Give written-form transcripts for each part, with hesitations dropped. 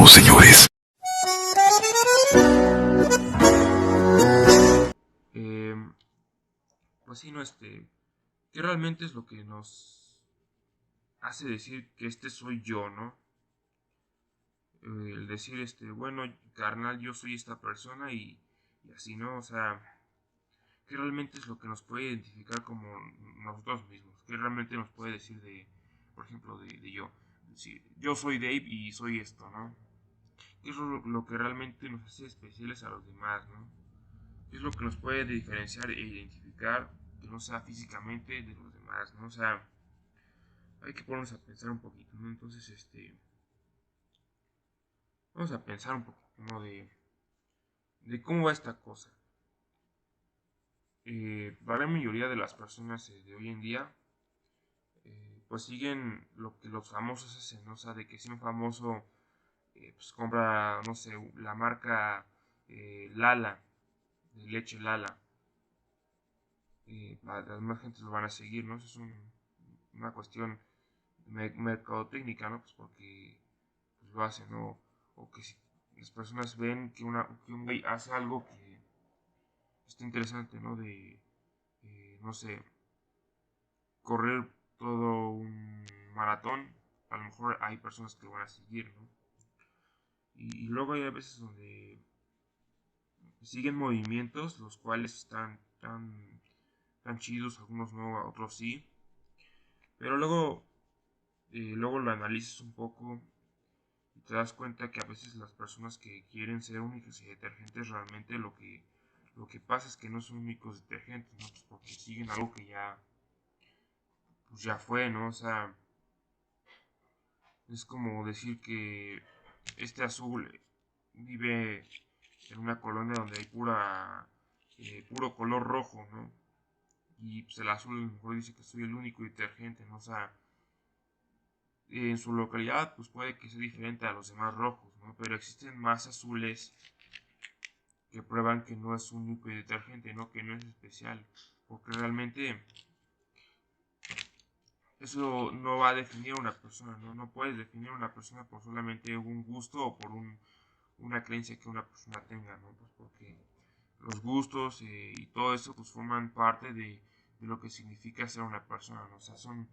comenzamos, señores. Eh, pues sí, no, ¿qué realmente es lo que nos hace decir que este soy yo, no? El decir, bueno, carnal, yo soy esta persona y así, ¿no? O sea, ¿qué realmente es lo que nos puede identificar como nosotros mismos? ¿Qué realmente nos puede decir de, por ejemplo, de yo? Decir, yo soy Dave y soy esto, ¿no? ¿Qué es lo que realmente nos hace especiales a los demás, ¿no? ¿Qué es lo que nos puede diferenciar e identificar que no sea físicamente de los demás, ¿no? O sea, hay que ponernos a pensar un poquito, ¿no? Entonces, vamos a pensar un poquito, ¿no? De cómo va esta cosa. La gran mayoría de las personas de hoy en día, pues siguen lo que los famosos hacen, ¿no? O sea, de que si un famoso, pues compra, no sé, la marca Lala, de leche Lala, las más gente lo van a seguir, ¿no? Eso es una cuestión mercadotecnia, ¿no? Pues porque pues lo hacen, ¿no? O que si las personas ven que un güey hace algo que está interesante, ¿no? No sé, correr todo un maratón, a lo mejor hay personas que lo van a seguir, ¿no? Y luego hay a veces donde siguen movimientos, los cuales están tan chidos, algunos no, otros sí, pero luego lo analizas un poco y te das cuenta que a veces las personas que quieren ser únicos y detergentes realmente lo que pasa es que no son únicos detergentes, ¿no? Pues porque siguen algo que pues ya fue, ¿no? O sea, es como decir que este azul vive en una colonia donde hay puro color rojo, ¿no? Y pues el azul a lo mejor dice que soy el único detergente, ¿no? O sea, en su localidad pues puede que sea diferente a los demás rojos, ¿no? Pero existen más azules que prueban que no es único y detergente, ¿no? Que no es especial. Porque realmente eso no va a definir a una persona, ¿no? No puedes definir a una persona por solamente un gusto o por una creencia que una persona tenga, ¿no? Pues porque los gustos y todo eso pues forman parte de lo que significa ser una persona, ¿no? O sea, son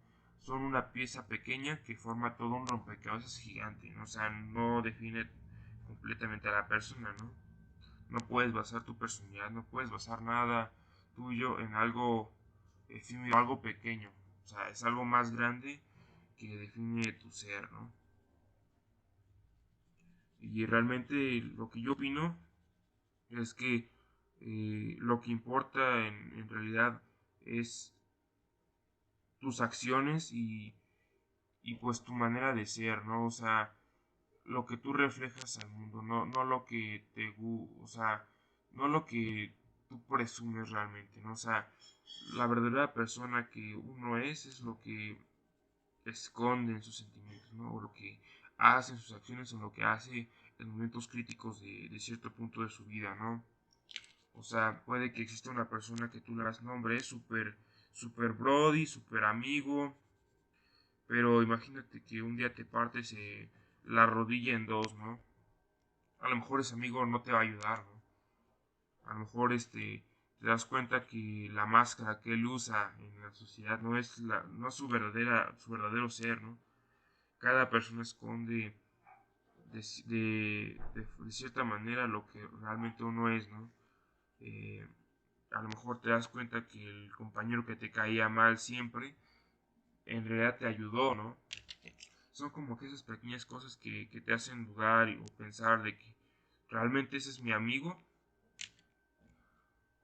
una pieza pequeña que forma todo un rompecabezas gigante, ¿no? O sea, no define completamente a la persona, ¿no? No puedes basar tu personalidad, no puedes basar nada tuyo en algo efímero, algo pequeño. O sea, es algo más grande que define tu ser, ¿no? Y realmente lo que yo opino es que lo que importa en realidad es tus acciones y pues tu manera de ser, ¿no? O sea, lo que tú reflejas al mundo, no lo que o sea, no lo que tú presumes realmente, ¿no? O sea, la verdadera persona que uno es lo que esconde en sus sentimientos, ¿no? O lo que hace en sus acciones o lo que hace en momentos críticos de cierto punto de su vida, ¿no? O sea, puede que exista una persona que tú le das nombre, es super brody, super amigo, pero imagínate que un día te partes la rodilla en dos, ¿no? A lo mejor ese amigo no te va a ayudar, ¿no? A lo mejor te das cuenta que la máscara que él usa en la sociedad no es su verdadero ser, ¿no? Cada persona esconde de cierta manera lo que realmente uno es, ¿no? Eh, a lo mejor te das cuenta que el compañero que te caía mal siempre, en realidad te ayudó, ¿no? Son como que esas pequeñas cosas que te hacen dudar o pensar de que realmente ese es mi amigo.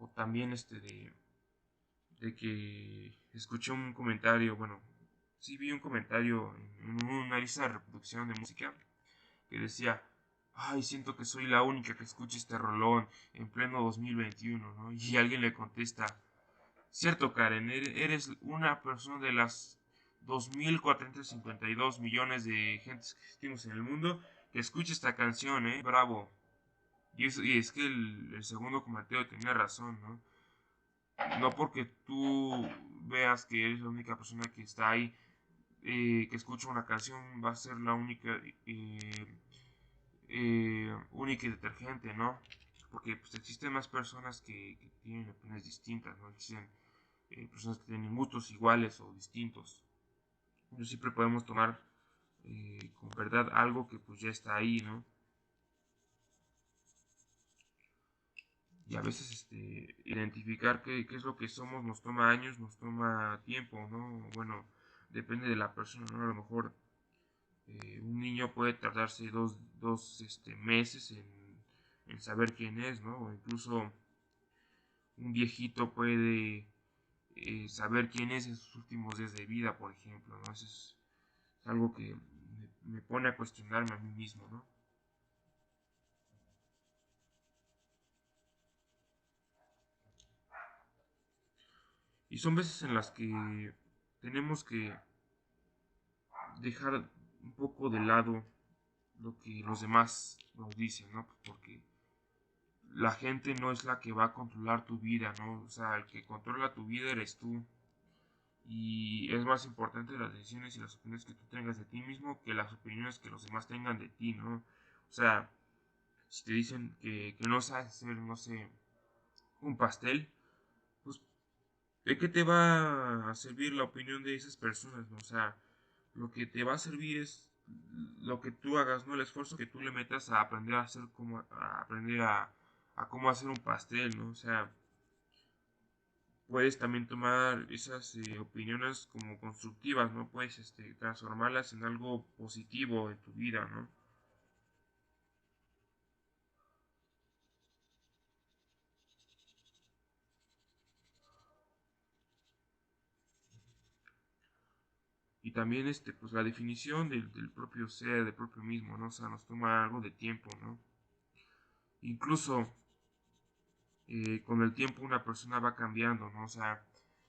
O también de que escuché un comentario, bueno, sí vi un comentario en una lista de reproducción de música que decía, ay, siento que soy la única que escucha este rolón en pleno 2021, ¿no? Y alguien le contesta, cierto, Karen, eres una persona de las 2.452 millones de gentes que existimos en el mundo que escucha esta canción, ¿eh? Bravo. Y es que el segundo comentario tenía razón, ¿no? No porque tú veas que eres la única persona que está ahí, que escucha una canción, va a ser la única única y detergente, ¿no? Porque pues existen más personas que tienen opiniones distintas, ¿no? Existen personas que tienen gustos iguales o distintos. No siempre podemos tomar con verdad algo que pues ya está ahí, ¿no? Y a veces identificar qué es lo que somos nos toma años, nos toma tiempo, ¿no? Bueno, depende de la persona, ¿no? A lo mejor un niño puede tardarse dos meses en saber quién es, ¿no? O incluso un viejito puede saber quién es en sus últimos días de vida, por ejemplo, ¿no? Eso es algo que me pone a cuestionarme a mí mismo, ¿no? Y son veces en las que tenemos que dejar un poco de lado lo que los demás nos dicen, ¿no? Porque la gente no es la que va a controlar tu vida, ¿no? O sea, el que controla tu vida eres tú. Y es más importante las decisiones y las opiniones que tú tengas de ti mismo que las opiniones que los demás tengan de ti, ¿no? O sea, si te dicen que no sabes hacer, no sé, un pastel, pues ¿de qué te va a servir la opinión de esas personas, ¿no? O sea, lo que te va a servir es lo que tú hagas, ¿no? El esfuerzo que tú le metas a aprender a hacer a aprender a cómo hacer un pastel, ¿no? O sea, puedes también tomar esas opiniones como constructivas, ¿no? Puedes transformarlas en algo positivo en tu vida, ¿no? Y también pues la definición del propio ser, del propio mismo, ¿no? O sea, nos toma algo de tiempo, ¿no? Incluso con el tiempo una persona va cambiando, ¿no? O sea,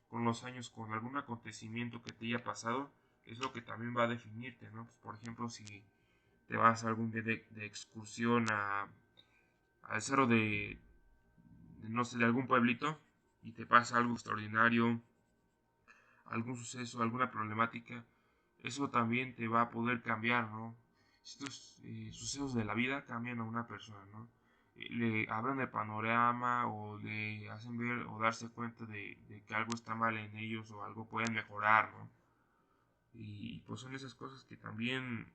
con los años, con algún acontecimiento que te haya pasado, es lo que también va a definirte, ¿no? Pues, por ejemplo, si te vas algún día de excursión al cerro no sé, de algún pueblito y te pasa algo extraordinario, algún suceso, alguna problemática, eso también te va a poder cambiar, ¿no? Estos sucesos de la vida cambian a una persona, ¿no? Le abren el panorama o le hacen ver o darse cuenta de que algo está mal en ellos o algo pueden mejorar, ¿no? Y pues son esas cosas que también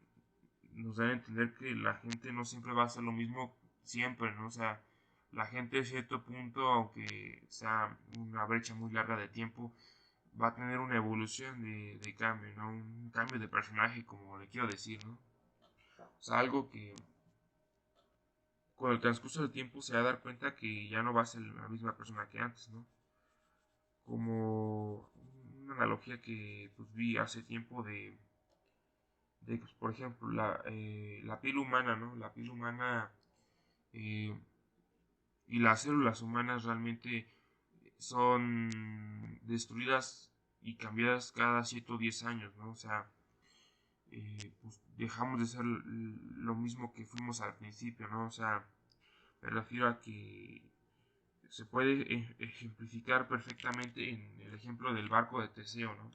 nos dan a entender que la gente no siempre va a hacer lo mismo siempre, ¿no? O sea, la gente a cierto punto, aunque sea una brecha muy larga de tiempo, va a tener una evolución de cambio, ¿no? Un cambio de personaje, como le quiero decir, ¿no? O sea, algo que con el transcurso del tiempo se va a dar cuenta que ya no va a ser la misma persona que antes, ¿no? Como una analogía que pues, vi hace tiempo pues, por ejemplo, la piel humana, ¿no? La piel humana eh, y las células humanas realmente son destruidas y cambiadas cada 110 años, ¿no? O sea, pues dejamos de ser lo mismo que fuimos al principio, ¿no? O sea, me refiero a que se puede ejemplificar perfectamente en el ejemplo del barco de Teseo, ¿no?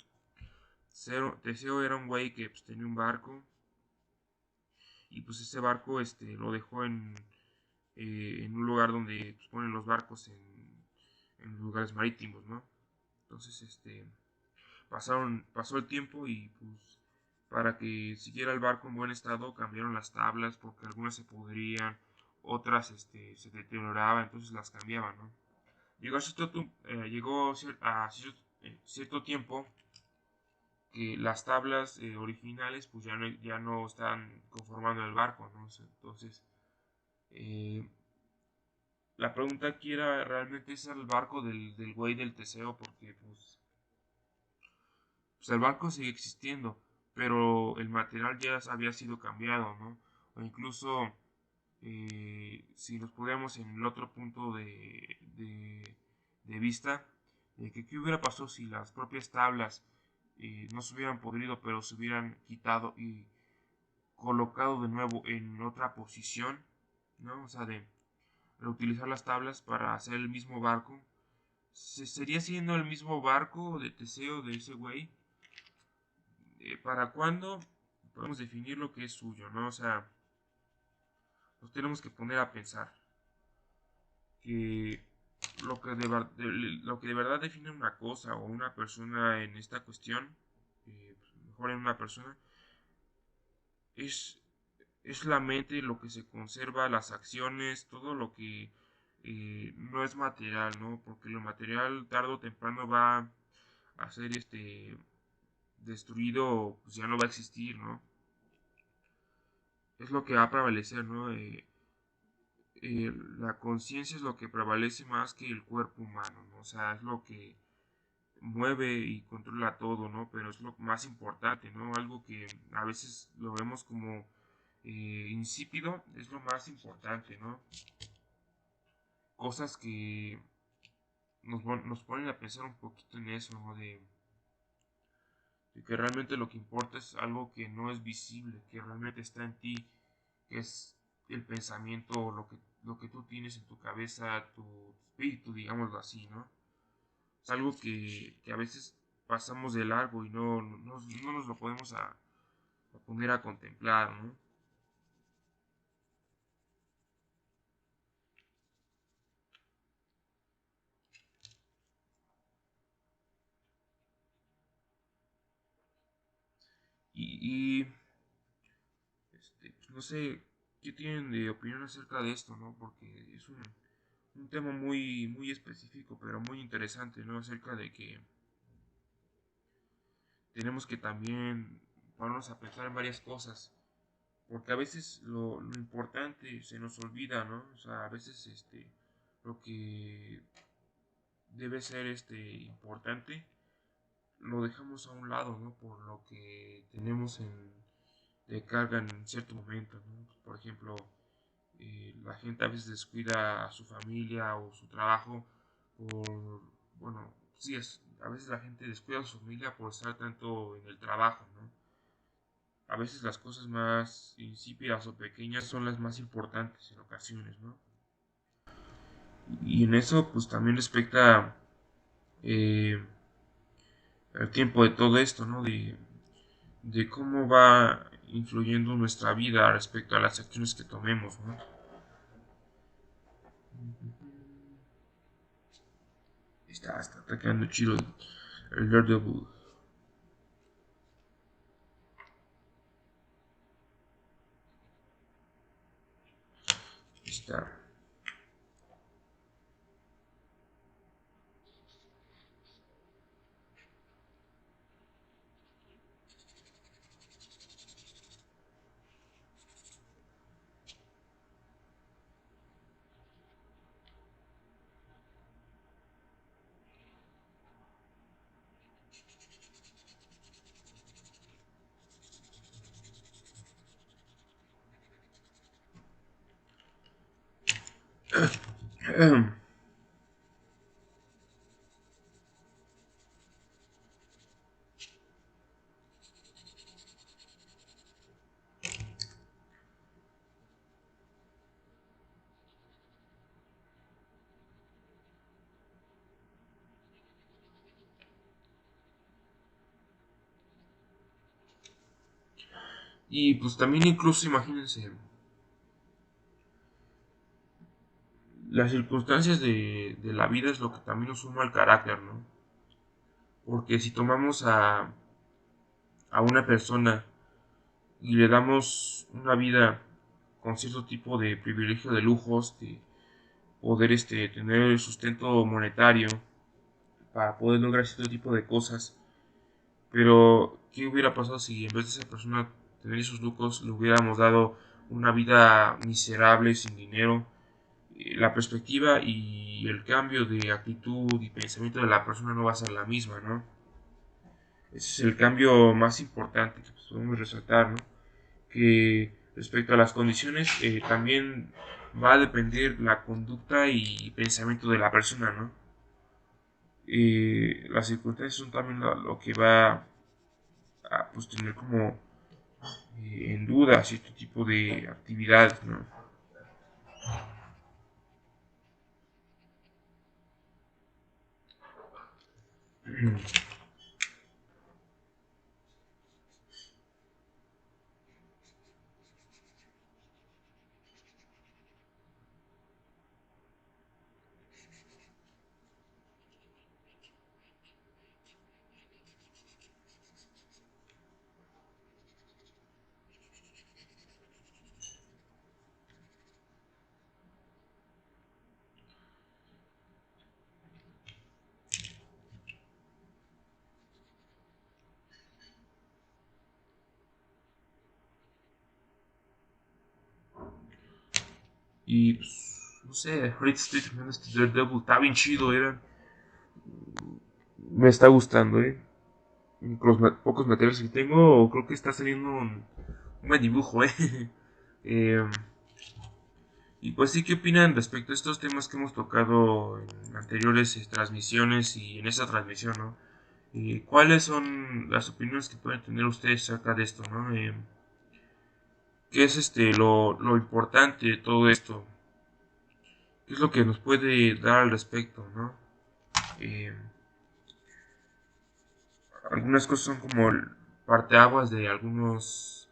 Teseo era un güey que pues, tenía un barco y pues ese barco lo dejó en un lugar donde pues, ponen los barcos en lugares marítimos, ¿no? Entonces, pasó el tiempo y pues para que siguiera el barco en buen estado cambiaron las tablas porque algunas se podrían, otras se deterioraban, entonces las cambiaban, ¿no? Llegó cierto tiempo que las tablas originales pues ya no están conformando el barco, ¿no? Entonces, eh, la pregunta aquí era realmente ese era el barco del güey del Teseo porque pues el barco sigue existiendo, pero el material ya había sido cambiado, ¿no? O incluso si nos ponemos en el otro punto de vista, de que qué hubiera pasado si las propias tablas no se hubieran podrido, pero se hubieran quitado y colocado de nuevo en otra posición, ¿no? O sea, de reutilizar las tablas para hacer el mismo barco. ¿Sería siendo el mismo barco de Teseo de ese güey? ¿Para cuándo podemos definir lo que es suyo, ¿no? O sea, nos tenemos que poner a pensar que lo que de verdad define una cosa o una persona en esta cuestión, mejor en una persona, es, es la mente, lo que se conserva, las acciones, todo lo que no es material, ¿no? Porque lo material tarde o temprano va a ser destruido, pues ya no va a existir, ¿no? Es lo que va a prevalecer, ¿no? La conciencia es lo que prevalece más que el cuerpo humano, ¿no? O sea, es lo que mueve y controla todo, ¿no? Pero es lo más importante, ¿no? Algo que a veces lo vemos como insípido, es lo más importante, ¿no? Cosas que nos ponen a pensar un poquito en eso, ¿no? De que realmente lo que importa es algo que no es visible, que realmente está en ti, que es el pensamiento, lo que tú tienes en tu cabeza, tu espíritu, digámoslo así, ¿no? Es algo que a veces pasamos de largo y no nos lo podemos a poner a contemplar, ¿no? Y pues no sé qué tienen de opinión acerca de esto, ¿no? Porque es un tema muy específico, pero muy interesante, ¿no? Acerca de que tenemos que también ponernos a pensar en varias cosas, porque a veces lo importante se nos olvida, ¿no? O sea, a veces lo que debe ser importante lo dejamos a un lado, ¿no? Por lo que tenemos de carga en cierto momento, ¿no? Por ejemplo, la gente a veces descuida a su familia o su trabajo por, bueno, sí, a veces la gente descuida a su familia por estar tanto en el trabajo, ¿no? A veces las cosas más insípidas o pequeñas son las más importantes en ocasiones, ¿no? Y en eso, pues también respecta eh, el tiempo de todo esto, ¿no? De cómo va influyendo nuestra vida respecto a las acciones que tomemos, ¿no? Está quedando chido el Daredevil. Está. Y pues también incluso imagínense las circunstancias de la vida es lo que también nos suma al carácter, ¿no? Porque si tomamos a una persona y le damos una vida con cierto tipo de privilegio de lujos, de poder tener el sustento monetario para poder lograr cierto tipo de cosas, pero ¿qué hubiera pasado si en vez de esa persona tener esos lujos le hubiéramos dado una vida miserable, sin dinero? La perspectiva y el cambio de actitud y pensamiento de la persona no va a ser la misma, ¿no? Ese es el cambio más importante que podemos resaltar, ¿no? Que respecto a las condiciones también va a depender la conducta y pensamiento de la persona, ¿no? Las circunstancias son también lo que va a pues, tener como en duda cierto tipo de actividades, ¿no? Y pues, no sé, ahorita estoy terminando este Daredevil, está bien chido, me está gustando, con los pocos materiales que tengo, creo que está saliendo un buen dibujo, eh. Y pues sí, ¿qué opinan respecto a estos temas que hemos tocado en anteriores transmisiones y en esta transmisión, ¿no? ¿Cuáles son las opiniones que pueden tener ustedes acerca de esto, ¿no? ¿Qué es lo importante de todo esto? ¿Qué es lo que nos puede dar al respecto, ¿no? Eh, Algunas cosas son como parteaguas de algunos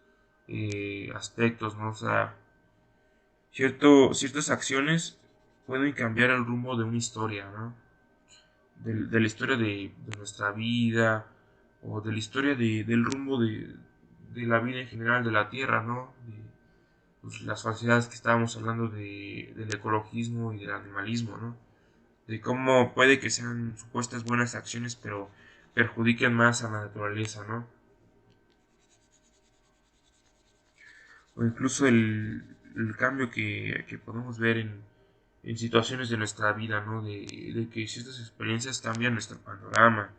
aspectos, ¿no? O sea, ciertas acciones pueden cambiar el rumbo de una historia, ¿no? De la historia de nuestra vida o de la historia del rumbo de la vida en general de la Tierra, ¿no? Pues, las falsedades que estábamos hablando del ecologismo y del animalismo, ¿no? De cómo puede que sean supuestas buenas acciones, pero perjudiquen más a la naturaleza, ¿no? O incluso el cambio que podemos ver en situaciones de nuestra vida, ¿no? De que ciertas experiencias cambian nuestro panorama,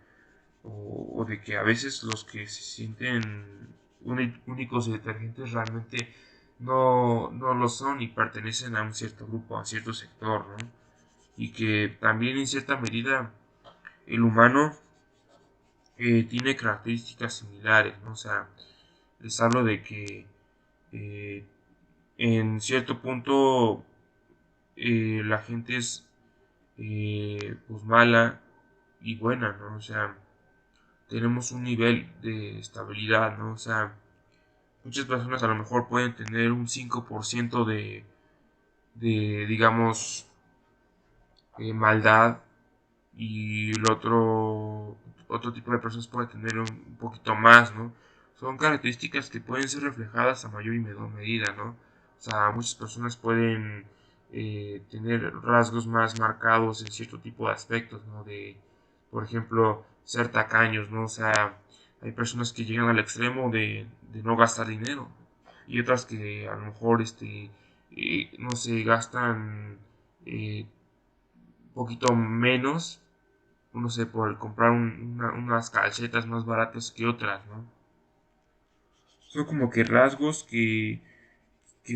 o de que a veces los que se sienten únicos y detergentes realmente no lo son y pertenecen a un cierto grupo, a cierto sector, ¿no? Y que también en cierta medida el humano tiene características similares, ¿no? O sea, les hablo de que eh, en cierto punto la gente es pues mala y buena, ¿no? O sea, tenemos un nivel de estabilidad, ¿no? O sea, muchas personas a lo mejor pueden tener un 5% digamos, maldad, y el otro tipo de personas puede tener un poquito más, ¿no? Son características que pueden ser reflejadas a mayor y menor medida, ¿no? O sea, muchas personas pueden tener rasgos más marcados en cierto tipo de aspectos, ¿no? Por ejemplo, ser tacaños, ¿no? O sea, hay personas que llegan al extremo de no gastar dinero y otras que a lo mejor, no sé, gastan un poquito menos, no sé, por comprar unas calcetas más baratas que otras, ¿no? Son como que rasgos que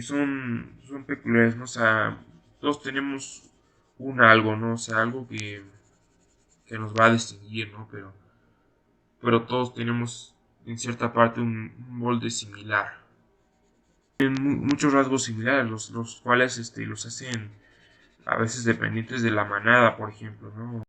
son peculiares, ¿no? O sea, todos tenemos un algo, ¿no? O sea, algo que nos va a distinguir, ¿no? Pero todos tenemos en cierta parte un molde similar. Tienen muchos rasgos similares, los cuales los hacen a veces dependientes de la manada, por ejemplo, ¿no?